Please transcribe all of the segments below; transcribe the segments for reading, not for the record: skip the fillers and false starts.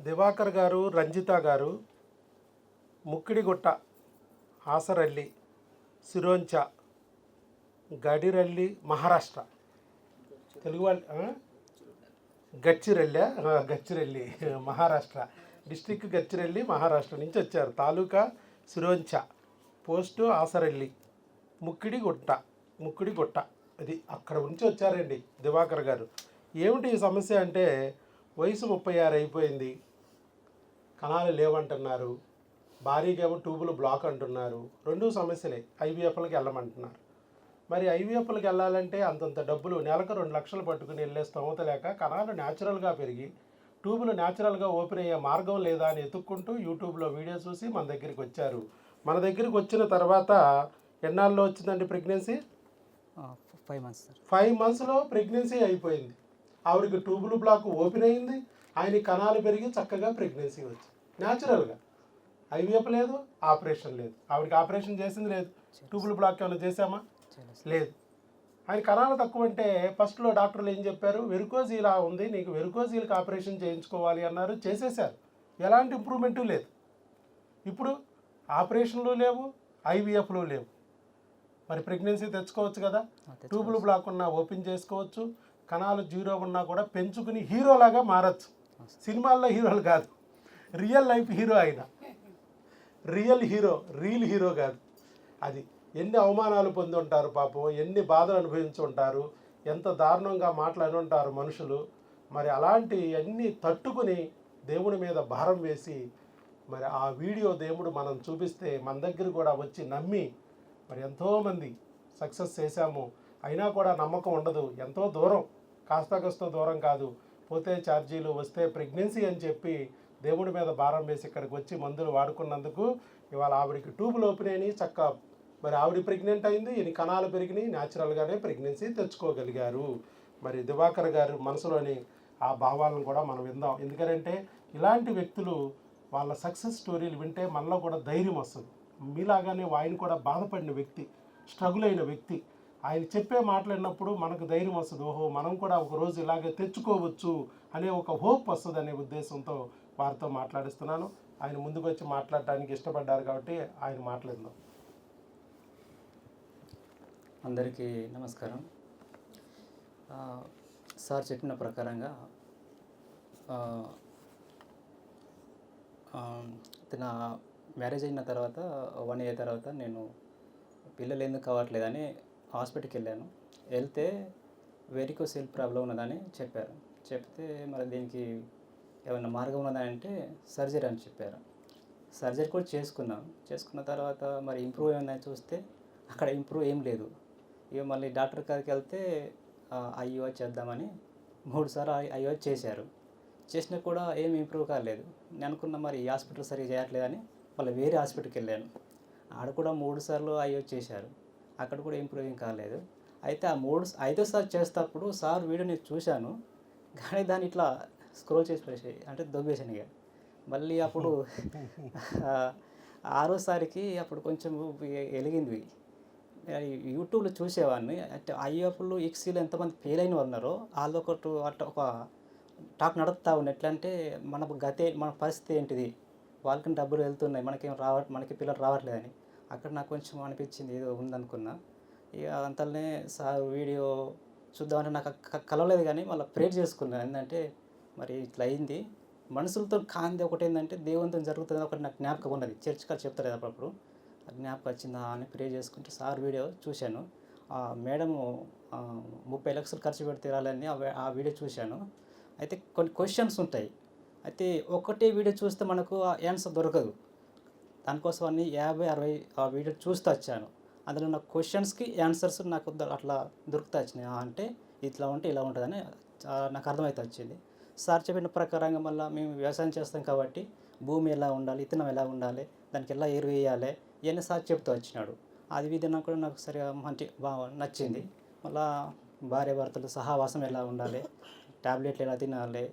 దివాకర్ గారు, రంజిత గారు, ముక్కిడిగుట్ట, ఆసరల్లి, సిరోంచ, గడిరల్లి, మహారాష్ట్ర. తెలుగు వాళ్ళు గచ్చిరెల్లి మహారాష్ట్ర డిస్టిక్, గచ్చిరెల్లి మహారాష్ట్ర నుంచి వచ్చారు. తాలూకా సిరోంచ, పోస్టు ఆసరల్లి, ముక్కిడిగుట్ట అది అక్కడ నుంచి వచ్చారండి దివాకర్ గారు. ఏమిటి ఈ సమస్య అంటే వయసు 36 అయిపోయింది, కణాలు లేవంటున్నారు, భారీగా ట్యూబులు బ్లాక్ అంటున్నారు. రెండు సమస్యలే. ఐవీఎఫ్లకి వెళ్ళమంటున్నారు. మరి ఐవీఎఫ్లకి వెళ్ళాలంటే అంతంత డబ్బులు, నెలకు 2 లక్షలు పట్టుకుని వెళ్ళే స్తోమత లేక కణాలు న్యాచురల్గా పెరిగి ట్యూబులు న్యాచురల్గా ఓపెన్ అయ్యే మార్గం లేదా అని ఎత్తుక్కుంటూ యూట్యూబ్లో వీడియో చూసి మన దగ్గరికి వచ్చారు. మన దగ్గరికి వచ్చిన తర్వాత ఎన్నాళ్ళలో వచ్చిందండి ప్రెగ్నెన్సీ? 5 months sir. 5 monthsలో ప్రెగ్నెన్సీ అయిపోయింది. ఆవిడకి ట్యూబులు బ్లాక్ ఓపెన్ అయింది, ఆయన కణాలు పెరిగి చక్కగా ప్రెగ్నెన్సీ వచ్చింది న్యాచురల్గా. ఐవీఎఫ్ లేదు, ఆపరేషన్ లేదు. ఆవిడకి ఆపరేషన్ చేసింది లేదు. ట్యూబులు బ్లాక్ ఏమైనా చేసామా? లేదు. ఆయన కణాలు తక్కువ అంటే ఫస్ట్లో డాక్టర్లు ఏం చెప్పారు, వెరికోజీలా ఉంది, నీకు వెరికోజీలకు ఆపరేషన్ చేయించుకోవాలి అన్నారు. చేసేసారు. ఎలాంటి ఇంప్రూవ్మెంటు లేదు. ఇప్పుడు ఆపరేషన్లు లేవు, ఐవీఎఫ్లు లేవు. మరి ప్రెగ్నెన్సీ తెచ్చుకోవచ్చు కదా. ట్యూబులు బ్లాక్ ఉన్నా ఓపెన్ చేసుకోవచ్చు, కణాలు జీరో ఉన్నా కూడా పెంచుకుని హీరోలాగా మారచ్చు. సినిమాల్లో హీరోలు కాదు, రియల్ లైఫ్ హీరో అయిన రియల్ హీరో కాదు. అది ఎన్ని అవమానాలు పొంది ఉంటారు పాపం, ఎన్ని బాధలు అనుభవించి ఉంటారు, ఎంత దారుణంగా మాట్లాడి ఉంటారు మనుషులు. మరి అలాంటి అన్నీ తట్టుకుని దేవుడి మీద భారం వేసి మరి ఆ వీడియో దేవుడు మనం చూపిస్తే మన దగ్గర కూడా వచ్చి నమ్మి మరి ఎంతోమంది సక్సెస్ చేశాము. అయినా కూడా నమ్మకం ఉండదు. ఎంతో దూరం, కాస్త దూరం కాదు, పోతే ఛార్జీలు, వస్తే ప్రెగ్నెన్సీ అని చెప్పి దేవుడి మీద భారం వేసి ఇక్కడికి వచ్చి మందులు వాడుకున్నందుకు ఇవాళ ఆవిడికి ట్యూబులు ఓపెన్ అయినాయి. మరి ఆవిడ ప్రెగ్నెంట్ అయింది, ఈయన కణాలు పెరిగినాయి, న్యాచురల్గానే ప్రెగ్నెన్సీ తెచ్చుకోగలిగారు. మరి దివాకర్ గారు మనసులోని ఆ భావాలను కూడా మనం విందాం. ఎందుకంటే ఇలాంటి వ్యక్తులు వాళ్ళ సక్సెస్ స్టోరీలు వింటే మనలో కూడా ధైర్యం వస్తుంది. మీలాగానే ఆయన కూడా బాధపడిన వ్యక్తి, స్ట్రగుల్ అయిన వ్యక్తి. ఆయన చెప్పే మాట్లాడినప్పుడు మనకు ధైర్యం వస్తుంది. ఓహో, మనం కూడా ఒకరోజు ఇలాగే తెచ్చుకోవచ్చు అనే ఒక హోప్ వస్తుంది అనే ఉద్దేశంతో వారితో మాట్లాడిస్తున్నాను. ఆయన ముందుకు వచ్చి మాట్లాడటానికి ఇష్టపడ్డారు కాబట్టి ఆయన మాట్లాడదాం. అందరికీ నమస్కారం. సార్ చెప్పిన ప్రకారంగా నా మ్యారేజ్ అయిన తర్వాత 1 year తర్వాత నేను పిల్లలు ఎందుకు కావట్లేదని హాస్పిటల్కి వెళ్ళాను. వెళ్తే వెరికోసిల్ ప్రాబ్లం ఉన్నదని చెప్పారు. చెప్తే మరి దీనికి ఏమైనా మార్గం ఉన్నదా అంటే సర్జరీ అని చెప్పారు. సర్జరీ కూడా చేసుకున్న తర్వాత మరి ఇంప్రూవ్ ఏమైందని చూస్తే అక్కడ ఇంప్రూవ్ ఏం లేదు. ఇక మళ్ళీ డాక్టర్ గారికి వెళ్తే ఐఓ చేద్దామని 3 సార్లు ఐఓ చేశారు. చేసినా కూడా ఏం ఇంప్రూవ్ కాలేదు. నేను అనుకున్న మరి ఈ హాస్పిటల్ సరిగ్గా చేయట్లేదని మళ్ళీ వేరే హాస్పిటల్కి వెళ్ళాను. ఆడ కూడా 3 సార్లు ఐఓ చేశారు. అక్కడ కూడా ఇంప్రూవింగ్ కాలేదు. అయితే ఆ 5వ చేసేటప్పుడు సార్ వీడియో నేను చూశాను, కానీ దాన్ని ఇట్లా స్క్రోల్ చేసి అంటే దొబ్బేసాను. ఇక మళ్ళీ అప్పుడు 6వసారికి అప్పుడు కొంచెం వెలిగింది. యూట్యూబ్లో చూసేవాడిని. అంటే ఐఎఫ్లు ఎక్సీలు ఎంతమంది ఫెయిల్ అయిన ఉన్నారో వాళ్ళు ఒక టాక్ నడుపుతా ఉంది. ఎట్లా అంటే మన పరిస్థితి ఏంటిది, వాళ్ళకి డబ్బులు వెళ్తున్నాయి, మనకి పిల్లలు రావట్లేదని. అక్కడ నాకు కొంచెం అనిపించింది ఏదో ఉందనుకున్నా. ఇక అంతలోనే సార్ వీడియో చూద్దామంటే నాకు కలవలేదు, కానీ మళ్ళీ ప్రేర్ చేసుకున్నాను. ఏంటంటే మరి ఇట్లా అయింది, మనుషులతో కాంది ఒకటి ఏంటంటే దేవునితో జరుగుతుంది ఒకటి నాకు జ్ఞాపకం ఉన్నది. చర్చికాలు చెప్తారు కదా అప్పుడప్పుడు, జ్ఞాపకం వచ్చిందా అని ప్రే చేసుకుంటే సార్ వీడియో చూశాను. మేడము 30 లక్షలు ఖర్చు పెడితే రాలని ఆ వీడియో చూశాను. అయితే కొన్ని క్వశ్చన్స్ ఉంటాయి. అయితే ఒకటే వీడియో చూస్తే మనకు ఆన్సర్ దొరకదు. దానికోసం అన్ని 50-60 ఆ వీడియో చూస్తూ వచ్చాను. అందులో నా క్వశ్చన్స్కి ఆన్సర్స్ నాకు అట్లా దొరుకుతూ వచ్చినాయి. అంటే ఇట్లా ఉంటే ఇలా ఉంటుందని నాకు అర్థమవుతూ వచ్చింది. సార్ చెప్పిన ప్రకారంగా మళ్ళీ మేము వ్యవసాయం చేస్తాం కాబట్టి భూమి ఎలా ఉండాలి, విత్తనం ఎలా ఉండాలి, దానికి ఎలా ఎరువు వేయాలి, ఇవన్నీ సార్ చెప్తూ వచ్చినాడు. అది విధానం కూడా నాకు సరిగా బాగా నచ్చింది. మళ్ళీ భార్యాభర్తలు సహవాసం ఎలా ఉండాలి, ట్యాబ్లెట్లు ఎలా తినాలి,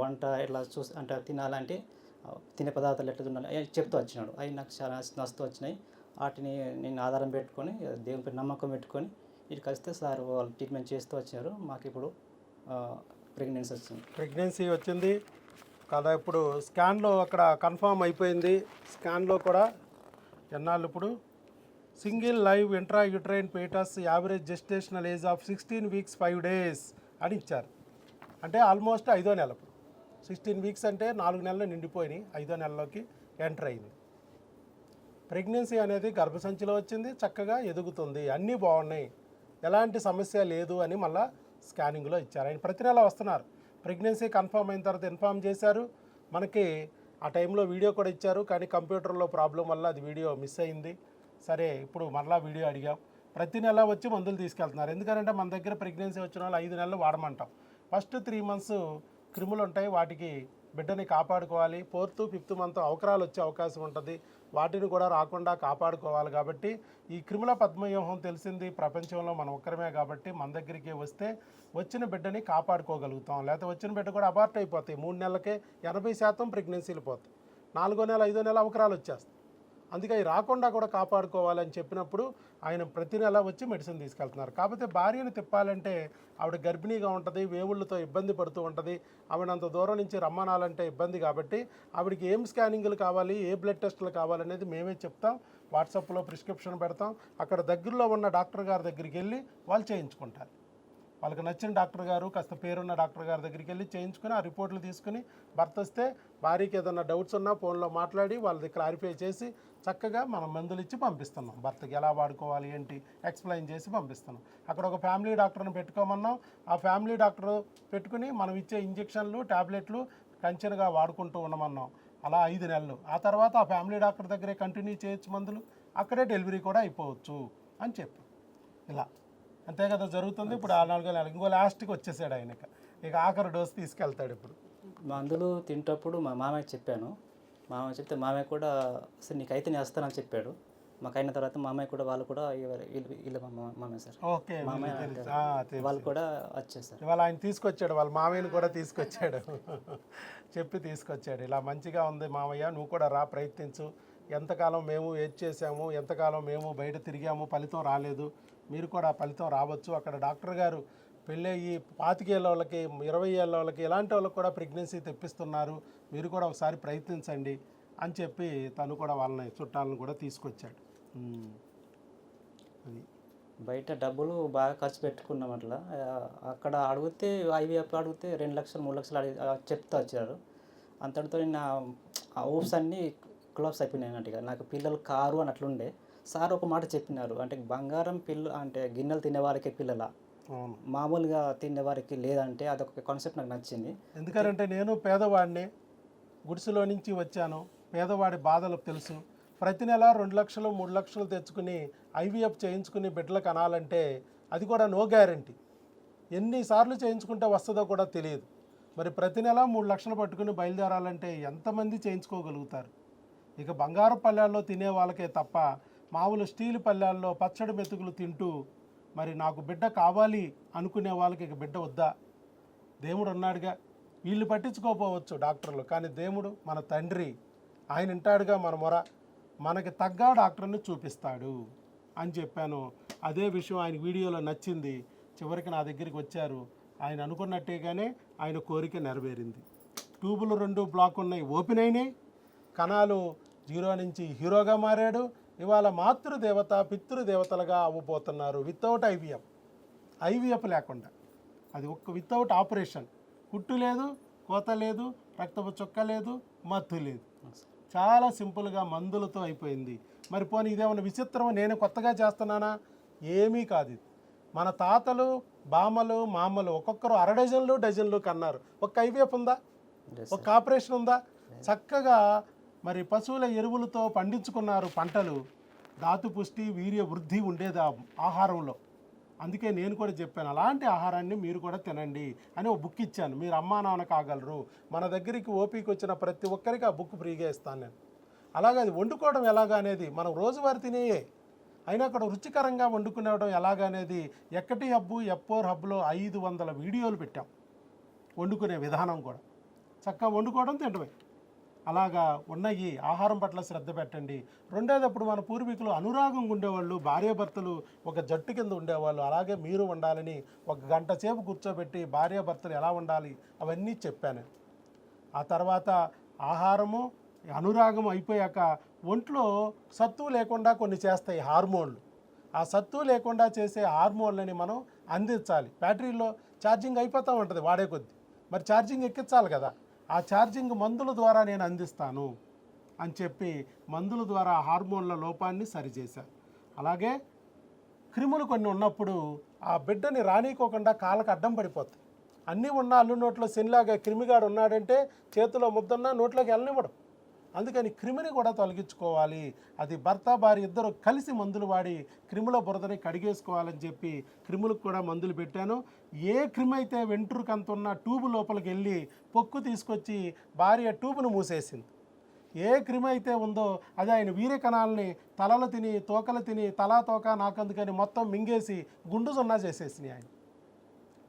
వంట ఎలా అంటే తినాలంటే తినే పదార్థాలు ఎట్లా తినాలి చెప్తూ వచ్చినాడు. అవి నాకు చాలా నచ్చుతూ వచ్చినాయి. వాటిని నేను ఆధారం పెట్టుకొని దేవునిపై నమ్మకం పెట్టుకొని ఇక్కడికి వస్తే సార్ వాళ్ళు ట్రీట్మెంట్ చేస్తూ వచ్చారు. మాకు ఇప్పుడు ప్రెగ్నెన్సీ వచ్చింది. ప్రెగ్నెన్సీ వచ్చింది, కదా ఇప్పుడు స్కాన్లో అక్కడ కన్ఫామ్ అయిపోయింది. స్కాన్లో కూడా ఎన్నాళ్ళు ఇప్పుడు single live intra uterine foetus average gestational age of 16 weeks 5 days అని ఇచ్చారు. అంటే ఆల్మోస్ట్ 5వ నెల. 16 వీక్స్ అంటే 4 నెలలు నిండిపోయినాయి, 5వ నెలలోకి ఎంటర్ అయింది. ప్రెగ్నెన్సీ అనేది గర్భసంచిలో వచ్చింది, చక్కగా ఎదుగుతుంది, అన్నీ బాగున్నాయి, ఎలాంటి సమస్య లేదు అని మళ్ళీ స్కానింగ్లో ఇచ్చారు. ఆయన ప్రతి నెల వస్తున్నారు. ప్రెగ్నెన్సీ కన్ఫర్మ్ అయిన తర్వాత ఇన్ఫామ్ చేశారు. మనకి ఆ టైంలో వీడియో కూడా ఇచ్చారు, కానీ కంప్యూటర్లో ప్రాబ్లం వల్ల అది వీడియో మిస్ అయింది. సరే ఇప్పుడు మరలా వీడియో అడిగాం. ప్రతి నెల వచ్చి మందులు తీసుకెళ్తున్నారు. ఎందుకంటే మన దగ్గర ప్రెగ్నెన్సీ వచ్చిన వాళ్ళు 5 నెలలు వాడమంటాం. ఫస్ట్ 3 months క్రిములు ఉంటాయి, వాటికి బిడ్డని కాపాడుకోవాలి. 4th 5th మంత్ అవకరాలు వచ్చే అవకాశం ఉంటుంది, వాటిని కూడా రాకుండా కాపాడుకోవాలి. కాబట్టి ఈ క్రిముల పద్మవ్యూహం తెలిసింది ప్రపంచంలో మనం ఒక్కరమే. కాబట్టి మన దగ్గరికి వస్తే వచ్చిన బిడ్డని కాపాడుకోగలుగుతాం. లేకపోతే వచ్చిన బిడ్డ కూడా అబార్ట్ అయిపోతాయి. 3 నెలలకే 80% ప్రెగ్నెన్సీలు పోతాయి. 4వ నెల 5వ నెల అవకరాలు వచ్చేస్తాయి. అందుకే అవి రాకుండా కూడా కాపాడుకోవాలని చెప్పినప్పుడు ఆయన ప్రతి నెల వచ్చి మెడిసిన్ తీసుకెళ్తున్నారు. కాకపోతే భార్యను తిప్పాలంటే ఆవిడ గర్భిణీగా ఉంటుంది, వేవుళ్ళతో ఇబ్బంది పడుతూ ఉంటుంది, ఆవిడ అంత దూరం నుంచి రమ్మనాలంటే ఇబ్బంది. కాబట్టి ఆవిడకి ఏం స్కానింగ్లు కావాలి, ఏ బ్లడ్ టెస్టులు కావాలనేది మేమే చెప్తాం. వాట్సాప్లో ప్రిస్క్రిప్షన్ పెడతాం. అక్కడ దగ్గరలో ఉన్న డాక్టర్ గారి దగ్గరికి వెళ్ళి వాళ్ళు చేయించుకుంటారు. వాళ్ళకి నచ్చిన డాక్టర్ గారు, కాస్త పేరున్న డాక్టర్ గారి దగ్గరికి వెళ్ళి చేయించుకుని ఆ రిపోర్ట్లు తీసుకుని భర్త వస్తే భార్యకి ఏదైనా డౌట్స్ ఉన్నా ఫోన్లో మాట్లాడి వాళ్ళది క్లారిఫై చేసి చక్కగా మనం మందులు ఇచ్చి పంపిస్తున్నాం. భర్తకి ఎలా వాడుకోవాలి ఏంటి ఎక్స్ప్లెయిన్ చేసి పంపిస్తున్నాం. అక్కడ ఒక ఫ్యామిలీ డాక్టర్ని పెట్టుకోమన్నాం. ఆ ఫ్యామిలీ డాక్టర్ పెట్టుకుని మనం ఇచ్చే ఇంజెక్షన్లు ట్యాబ్లెట్లు కంచెనుగా వాడుకుంటూ ఉండమన్నాం. అలా 5 నెలలు. ఆ తర్వాత ఆ ఫ్యామిలీ డాక్టర్ దగ్గరే కంటిన్యూ చేయొచ్చు మందులు, అక్కడే డెలివరీ కూడా అయిపోవచ్చు అని చెప్పి ఇలా అంతే కదా జరుగుతుంది. ఇప్పుడు ఆ 4 నెలలు ఇంకో లాస్ట్కి వచ్చేసాడు ఆయనకి. ఇక ఆఖరి డోస్ తీసుకెళ్తాడు. ఇప్పుడు మందులు తింటప్పుడు మా మామయ్య చెప్పాను. మామయ్య చెప్తే మామయ్య కూడా అసలు నీకైతే నేను వస్తానని చెప్పాడు. మాకు అయిన తర్వాత మామయ్య కూడా వాళ్ళు కూడా వీళ్ళు మామయ్య సార్ ఓకే వాళ్ళు కూడా వచ్చేసారు. ఇవాళ ఆయన తీసుకొచ్చాడు, వాళ్ళ మామయ్యని కూడా తీసుకొచ్చాడు. చెప్పి తీసుకొచ్చాడు. ఇలా మంచిగా ఉంది మామయ్య, నువ్వు కూడా రా, ప్రయత్నించు. ఎంతకాలం మేము వెయిట్ చేసాము, ఎంతకాలం మేము బయట తిరిగాము, ఫలితం రాలేదు, మీరు కూడా ఫలితం రావచ్చు. అక్కడ డాక్టర్ గారు పెళ్ళయ్యి 25 ఏళ్ళ వాళ్ళకి, 20 ఏళ్ళ వాళ్ళకి, ఇలాంటి వాళ్ళకి కూడా ప్రెగ్నెన్సీ తెప్పిస్తున్నారు, మీరు కూడా ఒకసారి ప్రయత్నించండి అని చెప్పి తను కూడా వాళ్ళని చుట్టాలను కూడా తీసుకొచ్చాడు. అది బయట డబ్బులు బాగా ఖర్చు పెట్టుకున్నాం. అట్లా అక్కడ అడిగితే ఐవీఎఫ్ అడిగితే 2 లక్షలు 3 లక్షలు చెప్తూ వచ్చారు. అంతటితో నా హోప్స్ అన్నీ క్లోజ్ అయిపోయినాయి అన్నట్టుగా. నాకు పిల్లలు కారు అని అట్లుండే. సార్ ఒక మాట చెప్పినారు, అంటే బంగారం అంటే గిన్నెలు తినేవారికి పిల్లల, మామూలుగా తినేవారికి లేదంటే అదొక కాన్సెప్ట్ నాకు నచ్చింది. ఎందుకంటే నేను పేదవాడిని, గుడిసెలో నుంచి వచ్చాను, పేదవాడి బాధలు తెలుసు. ప్రతి నెల 2 లక్షలు 3 లక్షలు తెచ్చుకుని ఐవీఎఫ్ చేయించుకుని బిడ్డలకు అనాలంటే అది కూడా నో గ్యారంటీ. ఎన్నిసార్లు చేయించుకుంటే వస్తుందో కూడా తెలియదు. మరి ప్రతి నెల 3 లక్షలు పట్టుకుని బయలుదేరాలంటే ఎంతమంది చేయించుకోగలుగుతారు? ఇక బంగారు పళ్ళాల్లో తినే వాళ్ళకే తప్ప మామూలు స్టీల్ పళ్ళాల్లో పచ్చడి మెతుకులు తింటూ మరి నాకు బిడ్డ కావాలి అనుకునే వాళ్ళకి ఇక బిడ్డ వద్దా? దేవుడు ఉన్నాడుగా. వీళ్ళు పట్టించుకోకపోవచ్చు డాక్టర్లు, కానీ దేవుడు మన తండ్రి, ఆయన వింటాడుగా మన మొర, మనకి తగ్గ డాక్టర్ని చూపిస్తాడు అని చెప్పాను. అదే విషయం ఆయన వీడియోలో నచ్చింది. చివరికి నా దగ్గరికి వచ్చారు. ఆయన అనుకున్నట్టుగానే ఆయన కోరిక నెరవేరింది. ట్యూబులు 2 బ్లాక్ ఉన్నాయి, ఓపెన్ అయినాయి. కణాలు 0 నుంచి హీరోగా మారాడు. ఇవాళ మాతృదేవత పితృదేవతలుగా అవ్వబోతున్నారు వితౌట్ ఐవీఎఫ్ లేకుండా. అది వితౌట్ ఆపరేషన్. కుట్టు లేదు, కోత లేదు, రక్తపు చుక్క లేదు, మత్తు లేదు. చాలా సింపుల్గా మందులతో అయిపోయింది. మరి పోనీ ఇదేమన్నా విచిత్రం, నేను కొత్తగా చేస్తున్నానా? ఏమీ కాదు. మన తాతలు బామ్మలు మామలు ఒక్కొక్కరు 6 డజన్లు కన్నారు. ఒక్క ఐవీఎఫ్ ఉందా? ఒక ఆపరేషన్ ఉందా? చక్కగా మరి పశువుల ఎరువులతో పండించుకున్నారు పంటలు. ధాతు పుష్టి వీర్య వృద్ధి ఉండేది ఆహారంలో. అందుకే నేను కూడా చెప్పాను, అలాంటి ఆహారాన్ని మీరు కూడా తినండి అని ఒక బుక్ ఇచ్చాను. మీరు అమ్మా నాన్న కాగలరు. మన దగ్గరికి ఓపీకి వచ్చిన ప్రతి ఒక్కరికి ఆ బుక్ ఫ్రీగా ఇస్తాను నేను. అలాగే అది వండుకోవడం ఎలాగా అనేది మనం రోజువారీ తినేయే, అయినా అక్కడ రుచికరంగా వండుకునేవడం ఎలాగనేది ఎక్కటి హబ్బు ఎప్పోర్ హబ్లో 500 వీడియోలు పెట్టాం. వండుకునే విధానం కూడా చక్కగా వండుకోవడం తినడమే. అలాగా ఉన్నాయి. ఆహారం పట్ల శ్రద్ధ పెట్టండి. రెండోది, అప్పుడు మన పూర్వీకులు అనురాగంగా ఉండేవాళ్ళు, భార్యాభర్తలు ఒక జట్టు కింద ఉండేవాళ్ళు. అలాగే మీరు ఉండాలని 1 గంట సేపు కూర్చోబెట్టి భార్యాభర్తలు ఎలా ఉండాలి అవన్నీ చెప్పాను. ఆ తర్వాత ఆహారము అనురాగం అయిపోయాక ఒంట్లో సత్తువు లేకుండా కొన్ని చేస్తాయి హార్మోన్లు. ఆ సత్తువు లేకుండా చేసే హార్మోన్లని మనం అందించాలి. బ్యాటరీలో ఛార్జింగ్ అయిపోతూ ఉంటుంది వాడే కొద్దీ, మరి ఛార్జింగ్ ఎక్కించాలి కదా. ఆ ఛార్జింగ్ మందుల ద్వారా నేను అందిస్తాను అని చెప్పి మందుల ద్వారా హార్మోన్ల లోపాన్ని సరిచేశారు. అలాగే క్రిములు కొన్ని ఉన్నప్పుడు ఆ బిడ్డని రానీకోకుండా కాళ్ళకు అడ్డం పడిపోతాయి. అన్నీ ఉన్న అల్లు నోట్లో శనిలాగా క్రిమిగాడు ఉన్నాడంటే చేతిలో ముద్దన్నా నోట్లోకి వెళ్ళనివ్వడం. అందుకని క్రిమిని కూడా తొలగించుకోవాలి. అది భర్త భార్య ఇద్దరు కలిసి మందులు వాడి క్రిముల బురదని కడిగేసుకోవాలని చెప్పి క్రిములకు కూడా మందులు పెట్టాను. ఏ క్రిమి అయితే వెంట్రుకంత ఉన్న ట్యూబ్ లోపలికి వెళ్ళి పొక్కు తీసుకొచ్చి భార్య ట్యూబ్ను మూసేసింది, ఏ క్రిమి అయితే ఉందో అది ఆయన వీర్య కణాలని తలలు తిని తోకలు తిని తలా తోక నాకందుకని మొత్తం మింగేసి గుండు సున్నా చేసేసినాయి ఆయన.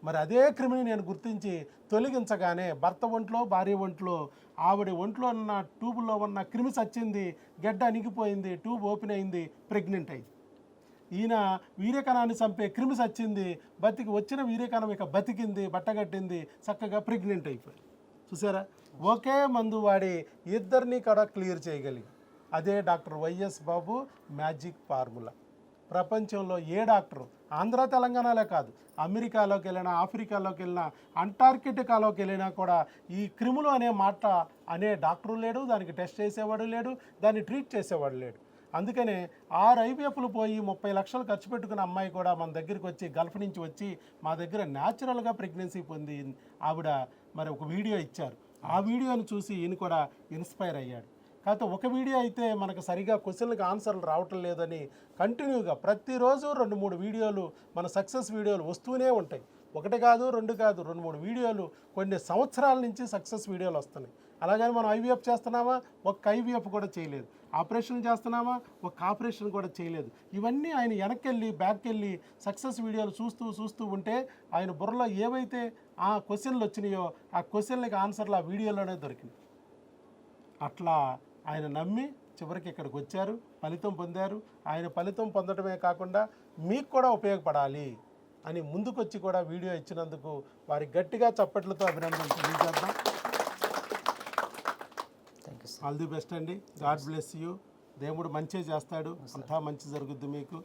మరి అదే క్రిమిని నేను గుర్తించి తొలగించగానే భర్త ఒంట్లో భార్య ఒంట్లో ఆవిడ ఒంట్లో ఉన్న ట్యూబ్లో ఉన్న క్రిమి చచ్చింది, గడ్డ అణిగిపోయింది, ట్యూబ్ ఓపెన్ అయింది, ప్రెగ్నెంట్ అయింది. ఈయన వీర్యకణాన్ని చంపే క్రిమి చచ్చింది, వచ్చిన వీర్యకణం ఇక బతికింది, బట్టగట్టింది, చక్కగా ప్రెగ్నెంట్ అయిపోయింది. చూసారా, ఒకే మందు వాడి ఇద్దరిని కూడా క్లియర్ చేయగలిగి. అదే డాక్టర్ వైఎస్ బాబు మ్యాజిక్ ఫార్ములా. ప్రపంచంలో ఏ డాక్టరు ఆంధ్ర తెలంగాణలో కాదు, అమెరికాలోకి వెళ్ళినా, ఆఫ్రికాలోకి వెళ్ళినా, అంటార్కిటికాలోకి వెళ్ళినా కూడా ఈ క్రిములు అనే మాట అనే డాక్టరు లేడు, దానికి టెస్ట్ చేసేవాడు లేడు, దాన్ని ట్రీట్ చేసేవాడు లేడు. అందుకనే 6 ఐవీఎఫ్లు పోయి 30 లక్షలు ఖర్చు పెట్టుకున్న అమ్మాయి కూడా మన దగ్గరికి వచ్చి గల్ఫ్ నుంచి వచ్చి మా దగ్గర న్యాచురల్గా ప్రెగ్నెన్సీ పొంది ఆవిడ మరి ఒక వీడియో ఇచ్చారు. ఆ వీడియోని చూసి ఈయన కూడా ఇన్స్పైర్ అయ్యాడు. కాకపోతే ఒక వీడియో అయితే మనకు సరిగా క్వశ్చన్లకు ఆన్సర్లు రావటం లేదని కంటిన్యూగా ప్రతిరోజు 2-3 వీడియోలు మన సక్సెస్ వీడియోలు వస్తూనే ఉంటాయి. ఒకటి కాదు, 2 కాదు, 2-3 వీడియోలు కొన్ని సంవత్సరాల నుంచి సక్సెస్ వీడియోలు వస్తున్నాయి. అలాగని మనం ఐవీఎఫ్ చేస్తున్నామా, ఒక్క ఐవీఎఫ్ కూడా చేయలేదు. ఆపరేషన్ చేస్తున్నామా, ఒక్క ఆపరేషన్ కూడా చేయలేదు. ఇవన్నీ ఆయన వెనక్కి బ్యాక్కి వెళ్ళి సక్సెస్ వీడియోలు చూస్తూ ఉంటే ఆయన బుర్రలో ఏవైతే ఆ క్వశ్చన్లు వచ్చినాయో ఆ క్వశ్చన్లకి ఆన్సర్లు ఆ వీడియోలోనే దొరికినాయి. అట్లా ఆయన నమ్మి చివరికి ఇక్కడికి వచ్చారు, ఫలితం పొందారు. ఆయన ఫలితం పొందడమే కాకుండా మీకు కూడా ఉపయోగపడాలి అని ముందుకొచ్చి కూడా వీడియో ఇచ్చినందుకు వారి గట్టిగా చప్పట్లతో అభినందనలు తెలియజేద్దాం. ఆల్ ది బెస్ట్ అండి. God bless you. దేవుడు మంచి చేస్తాడు, అంతా మంచి జరుగుద్ది మీకు.